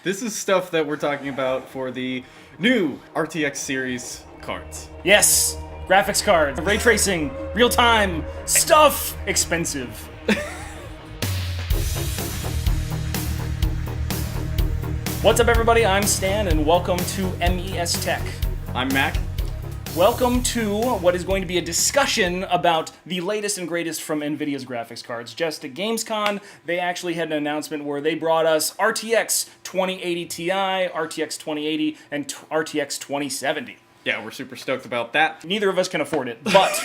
This is stuff that we're talking about for the new RTX series cards. Yes, graphics cards, ray tracing, real time, stuff, expensive. What's up, everybody? I'm Stan, and welcome to MES Tech. I'm Mac. Welcome to what is going to be a discussion about the latest and greatest from Nvidia's graphics cards. Just at Gamescon, they actually had an announcement where they brought us RTX 2080 Ti, RTX 2080, and RTX 2070. Yeah, we're super stoked about that. Neither of us can afford it, but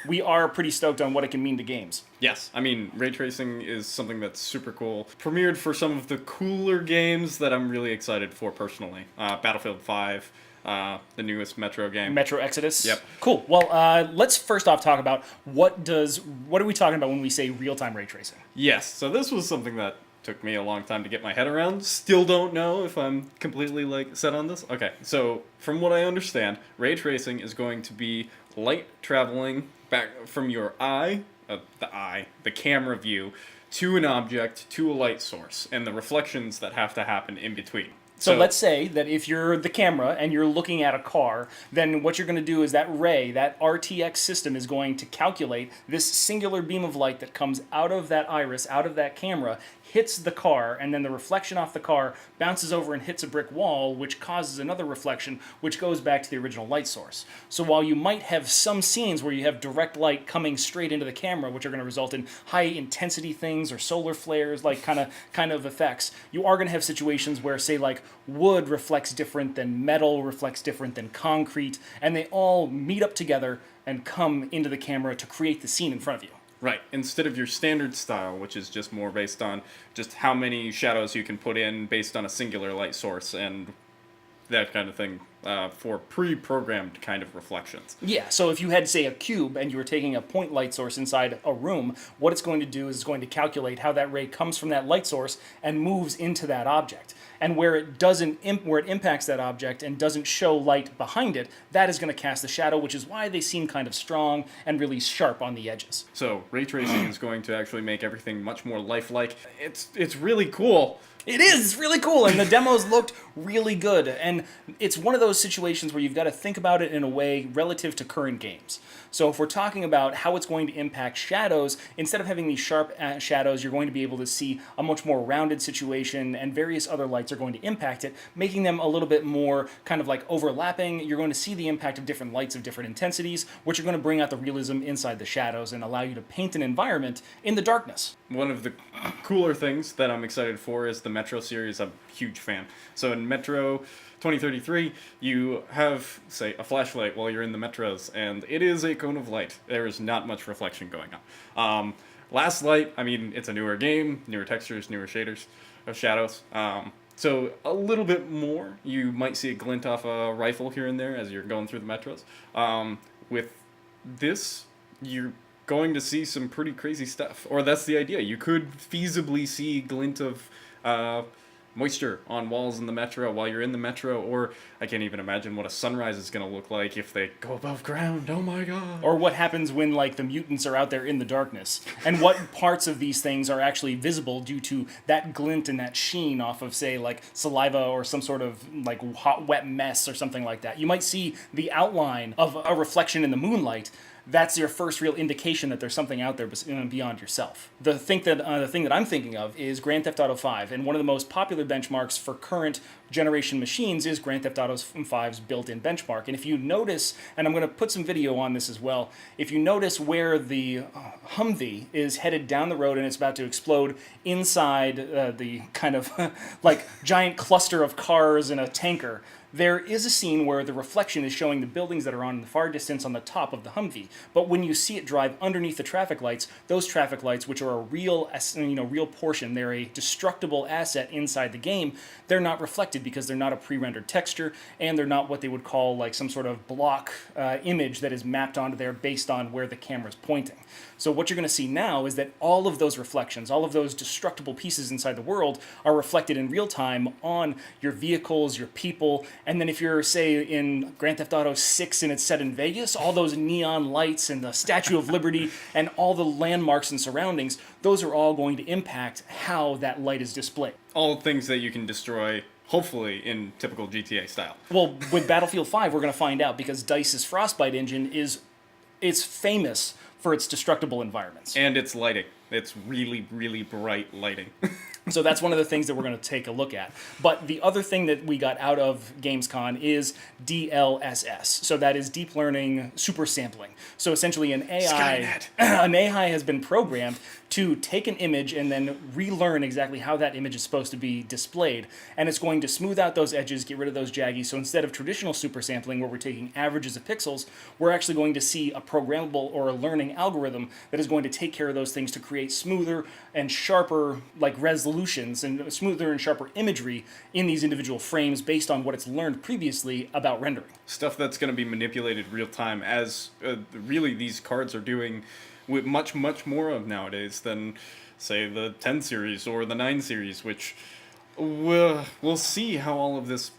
we are pretty stoked on what it can mean to games. Yes, I mean, ray tracing is something that's super cool. Premiered for some of the cooler games that I'm really excited for personally. Battlefield 5. The newest Metro game. Metro Exodus? Yep. Cool. Well, let's first off talk about what are we talking about when we say real-time ray tracing? Yes, so this was something that took me a long time to get my head around. Still don't know if I'm completely set on this. Okay, so from what I understand, ray tracing is going to be light traveling back from your eye, the camera view, to an object, to a light source, and the reflections that have to happen in between. So let's say that if you're the camera and you're looking at a car, then what you're going to do is that RTX system is going to calculate this singular beam of light that comes out of that iris, out of that camera, hits the car, and then the reflection off the car bounces over and hits a brick wall, which causes another reflection, which goes back to the original light source. So while you might have some scenes where you have direct light coming straight into the camera, which are going to result in high intensity things or solar flares, like kind of effects, you are going to have situations where, say, like wood reflects different than metal, reflects different than concrete, and they all meet up together and come into the camera to create the scene in front of you. Right. Instead of your standard style, which is just more based on just how many shadows you can put in based on a singular light source and that kind of thing for pre-programmed kind of reflections. Yeah, so if you had, say, a cube and you were taking a point light source inside a room, what it's going to do is it's going to calculate how that ray comes from that light source and moves into that object. And where it impacts that object and doesn't show light behind it, that is going to cast a shadow, which is why they seem kind of strong and really sharp on the edges. So ray tracing is going to actually make everything much more lifelike. It's really cool. It is. It's really cool, and the demos looked really good. And it's one of those situations where you've got to think about it in a way relative to current games. So if we're talking about how it's going to impact shadows, instead of having these sharp shadows, you're going to be able to see a much more rounded situation, and various other lights are going to impact it, making them a little bit more kind of like overlapping. You're going to see the impact of different lights of different intensities, which are going to bring out the realism inside the shadows and allow you to paint an environment in the darkness. One of the cooler things that I'm excited for is the Metro series. I'm a huge fan. So in Metro 2033, you have, say, a flashlight while you're in the metros, and it is a cone of light. There is not much reflection going on. Last Light, I mean, it's a newer game, newer textures, newer shaders of shadows. So a little bit more. You might see a glint off a rifle here and there as you're going through the metros. With this, you're going to see some pretty crazy stuff. Or that's the idea. You could feasibly see glint of moisture on walls in the metro while you're in the metro, or I can't even imagine what a sunrise is going to look like if they go above ground. Oh my god. Or what happens when, like, the mutants are out there in the darkness, and what parts of these things are actually visible due to that glint and that sheen off of, say, like saliva or some sort of like hot wet mess or something like that. You might see the outline of a reflection in the moonlight. That's your first real indication that there's something out there beyond yourself. The thing that I'm thinking of is Grand Theft Auto 5, and one of the most popular benchmarks for current generation machines is Grand Theft Auto 5's built-in benchmark. And if you notice, and I'm going to put some video on this as well, if you notice where the Humvee is headed down the road and it's about to explode inside the kind of like giant cluster of cars in a tanker, there is a scene where the reflection is showing the buildings that are on in the far distance on the top of the Humvee. But when you see it drive underneath the traffic lights, those traffic lights, which are a real portion, they're a destructible asset inside the game, they're not reflected because they're not a pre-rendered texture, and they're not what they would call like some sort of block image that is mapped onto there based on where the camera's pointing. So what you're going to see now is that all of those reflections, all of those destructible pieces inside the world are reflected in real time on your vehicles, your people, And then if you're, say, in Grand Theft Auto 6 and it's set in Vegas, all those neon lights and the Statue of Liberty and all the landmarks and surroundings, those are all going to impact how that light is displayed. All things that you can destroy, hopefully, in typical GTA style. Well, with Battlefield 5, we're going to find out, because DICE's Frostbite engine it's famous for its destructible environments. And it's lighting. It's really, really bright lighting. So that's one of the things that we're going to take a look at. But the other thing that we got out of Gamescon is DLSS. So that is deep learning super sampling. So essentially an AI, an AI has been programmed to take an image and then relearn exactly how that image is supposed to be displayed. And it's going to smooth out those edges, get rid of those jaggies. So instead of traditional super sampling where we're taking averages of pixels, we're actually going to see a programmable or a learning algorithm that is going to take care of those things to create smoother and sharper resolutions and smoother and sharper imagery in these individual frames based on what it's learned previously about rendering. Stuff that's going to be manipulated real time, as really these cards are doing with much more of nowadays than, say, the 10 series or the 9 series, which we'll see how all of this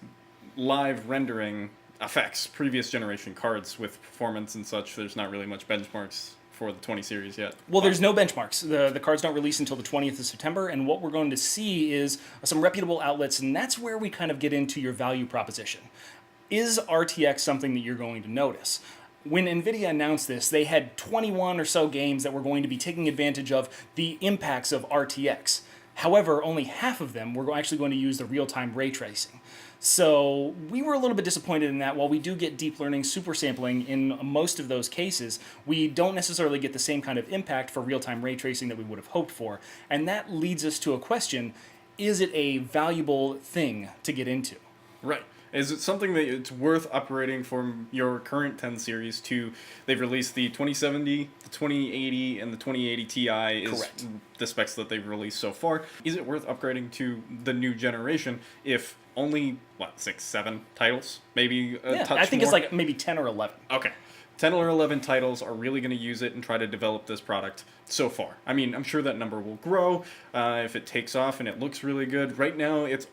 live rendering affects previous generation cards with performance and such. There's not really much benchmarks for the 20 series yet. Well, there's no benchmarks. The cards don't release until the 20th of September, and what we're going to see is some reputable outlets, and that's where we kind of get into your value proposition. Is RTX something that you're going to notice? When Nvidia announced this, they had 21 or so games that were going to be taking advantage of the impacts of RTX. However, only half of them were actually going to use the real-time ray tracing. So we were a little bit disappointed in that. While we do get deep learning super sampling in most of those cases, we don't necessarily get the same kind of impact for real-time ray tracing that we would have hoped for. And that leads us to a question: is it a valuable thing to get into? Right. Is it something that it's worth upgrading from your current 10 series to? They've released the 2070, the 2080, and the 2080 Ti is Correct. The specs that they've released so far. Is it worth upgrading to the new generation if only, 6, 7 titles? Maybe a touch more? I think it's like maybe 10 or 11. Okay. 10 or 11 titles are really going to use it and try to develop this product so far. I mean, I'm sure that number will grow if it takes off and it looks really good. Right now, it's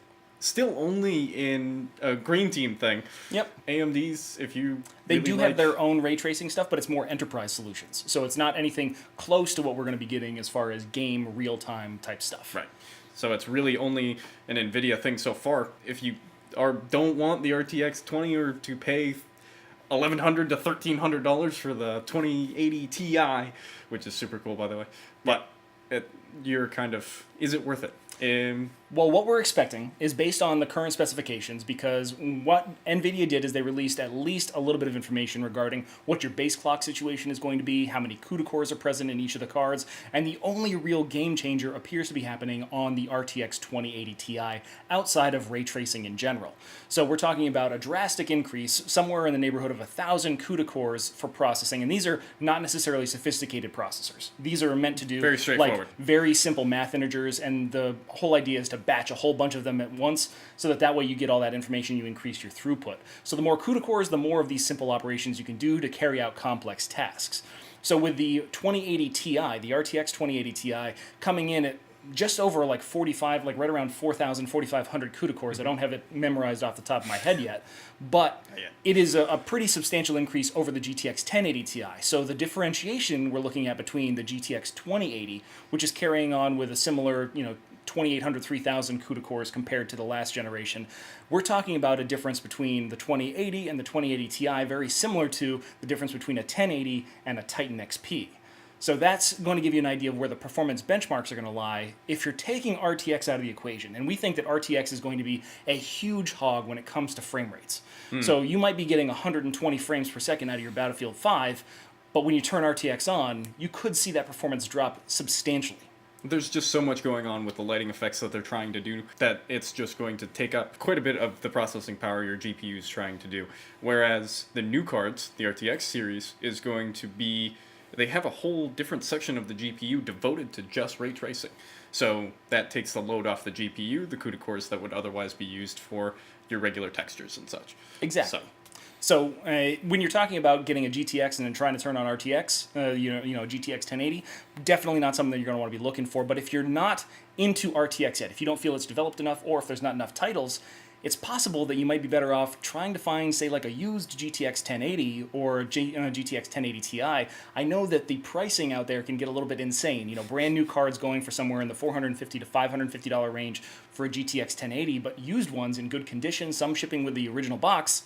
still only in a green team thing. Yep. AMD's, if you They really do like, have their own ray tracing stuff, but it's more enterprise solutions. So it's not anything close to what we're going to be getting as far as game real-time type stuff. Right. So it's really only an Nvidia thing so far. If you don't want the RTX 20 or to pay $1,100 to $1,300 for the 2080 Ti, which is super cool, by the way. But you're kind of, is it worth it? Well, what we're expecting is based on the current specifications, because what NVIDIA did is they released at least a little bit of information regarding what your base clock situation is going to be, how many CUDA cores are present in each of the cards, and the only real game changer appears to be happening on the RTX 2080 Ti outside of ray tracing in general. So we're talking about a drastic increase, somewhere in the neighborhood of 1,000 CUDA cores for processing, and these are not necessarily sophisticated processors. These are meant to do very straightforward, very simple math integers, and the whole idea is to batch a whole bunch of them at once so that way you get all that information, you increase your throughput. So the more CUDA cores, the more of these simple operations you can do to carry out complex tasks. So with the 2080 Ti, the RTX 2080 Ti, coming in at just over 45, right around 4,000, 4,500 CUDA cores. I don't have it memorized off the top of my head yet, but it is a pretty substantial increase over the GTX 1080 Ti. So the differentiation we're looking at between the GTX 2080, which is carrying on with a similar, 2,800, 3,000 CUDA cores compared to the last generation. We're talking about a difference between the 2080 and the 2080 Ti, very similar to the difference between a 1080 and a Titan XP. So that's going to give you an idea of where the performance benchmarks are going to lie if you're taking RTX out of the equation. And we think that RTX is going to be a huge hog when it comes to frame rates. So you might be getting 120 frames per second out of your Battlefield 5, but when you turn RTX on, you could see that performance drop substantially. There's just so much going on with the lighting effects that they're trying to do that it's just going to take up quite a bit of the processing power your GPU is trying to do. Whereas the new cards, the RTX series, is going to be, they have a whole different section of the GPU devoted to just ray tracing. So that takes the load off the GPU, the CUDA cores that would otherwise be used for your regular textures and such. Exactly. So when you're talking about getting a GTX and then trying to turn on RTX, GTX 1080, definitely not something that you're going to want to be looking for. But if you're not into RTX yet, if you don't feel it's developed enough, or if there's not enough titles, it's possible that you might be better off trying to find, say, like a used GTX 1080 or GTX 1080 Ti. I know that the pricing out there can get a little bit insane. You know, brand new cards going for somewhere in the $450 to $550 range for a GTX 1080, but used ones in good condition, some shipping with the original box,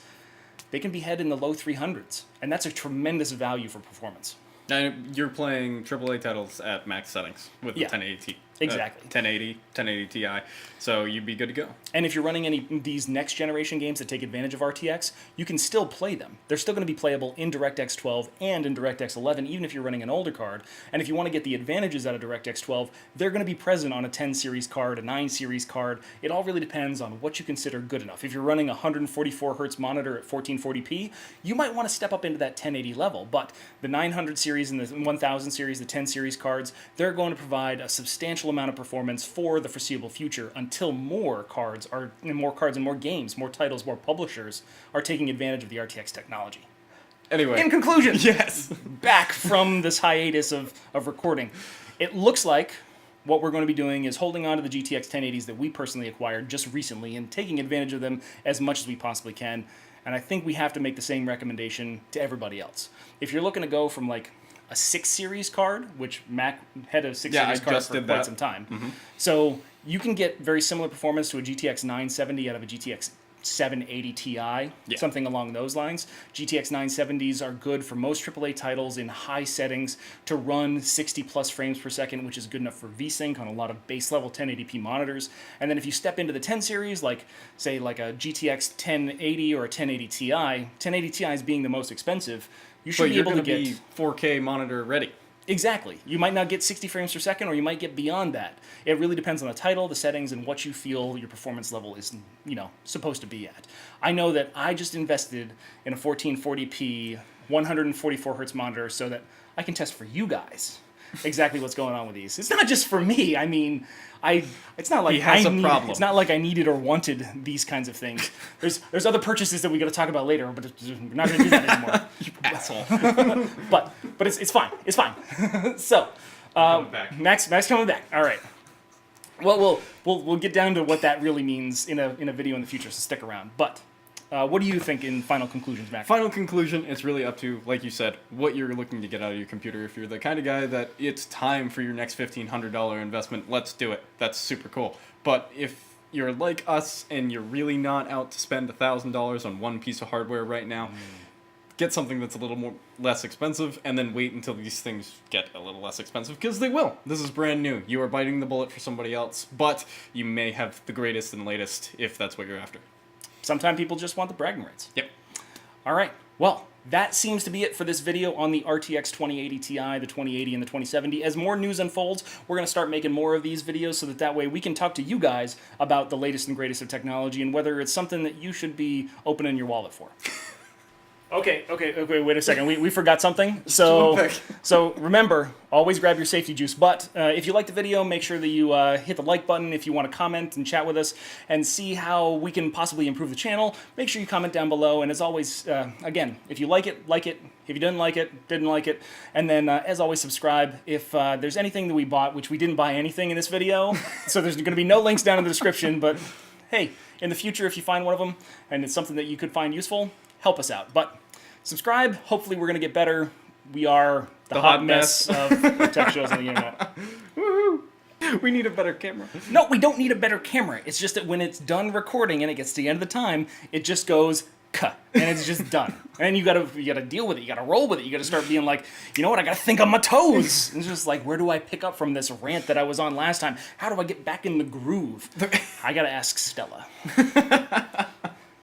they can be head in the low 300s, and that's a tremendous value for performance. Now, you're playing AAA titles at max settings with the 1080 exactly. 1080 Ti, so you'd be good to go. And if you're running any of these next generation games that take advantage of RTX, you can still play them. They're still going to be playable in DirectX 12 and in DirectX 11, even if you're running an older card. And if you want to get the advantages out of DirectX 12, they're going to be present on a 10 series card, a 9 series card. It all really depends on what you consider good enough. If you're running a 144 hertz monitor at 1440p, you might want to step up into that 1080 level. But the 900 series and the 1000 series, the 10 series cards, they're going to provide a substantial amount of performance for the foreseeable future until more cards and more games, more titles, more publishers are taking advantage of the RTX technology. Anyway. In conclusion, yes, back from this hiatus of recording, it looks like what we're going to be doing is holding on to the GTX 1080s that we personally acquired just recently and taking advantage of them as much as we possibly can. And I think we have to make the same recommendation to everybody else. If you're looking to go from like a 6 series card, which Mac had a 6 series card for quite some time. Mm-hmm. So you can get very similar performance to a GTX 970 out of a GTX 780 Ti, something along those lines. GTX 970s are good for most AAA titles in high settings to run 60 plus frames per second, which is good enough for VSync on a lot of base level 1080p monitors. And then if you step into the 10 series, like say like a GTX 1080 or a 1080 Ti, 1080 Ti's being the most expensive, you should be able to get 4K monitor ready. Exactly. You might not get 60 frames per second, or you might get beyond that. It really depends on the title, the settings, and what you feel your performance level is, supposed to be at. I know that I just invested in a 1440p 144 hertz monitor so that I can test for you guys exactly what's going on with these. It's not just for me. I mean, it's not like problem. It's not like I needed or wanted these kinds of things. There's other purchases that we got to talk about later, but we're not going to do that anymore. You asshole. but it's fine. It's fine. So, Max coming back. All right. Well, we'll get down to what that really means in a video in the future. So stick around. But what do you think in final conclusions, Max? Final conclusion, it's really up to, like you said, what you're looking to get out of your computer. If you're the kind of guy that it's time for your next $1,500 investment, let's do it. That's super cool. But if you're like us and you're really not out to spend $1,000 on one piece of hardware right now, get something that's a little less expensive, and then wait until these things get a little less expensive, because they will. This is brand new. You are biting the bullet for somebody else, but you may have the greatest and latest if that's what you're after. Sometimes people just want the bragging rights. Yep. All right. Well, that seems to be it for this video on the RTX 2080 Ti, the 2080, and the 2070. As more news unfolds, we're going to start making more of these videos so that way we can talk to you guys about the latest and greatest of technology and whether it's something that you should be opening your wallet for. Okay, wait a second. We forgot something. So remember, always grab your safety juice. But if you like the video, make sure that you hit the like button. If you want to comment and chat with us and see how we can possibly improve the channel, make sure you comment down below. And as always, again, if you like it, like it. If you didn't like it. And then, as always, subscribe. If there's anything that we bought, which we didn't buy anything in this video, so there's going to be no links down in the description. But hey, in the future, if you find one of them and it's something that you could find useful, help us out. But subscribe. Hopefully we're going to get better. We are the hot mess of tech shows on the internet. Woohoo! We need a better camera. No, we don't need a better camera. It's just that when it's done recording and it gets to the end of the time, it just goes cut and it's just done. And you gotta deal with it. You gotta roll with it. You gotta start being like, you know what? I gotta think on my toes. And it's just like, where do I pick up from this rant that I was on last time? How do I get back in the groove? I gotta ask Stella.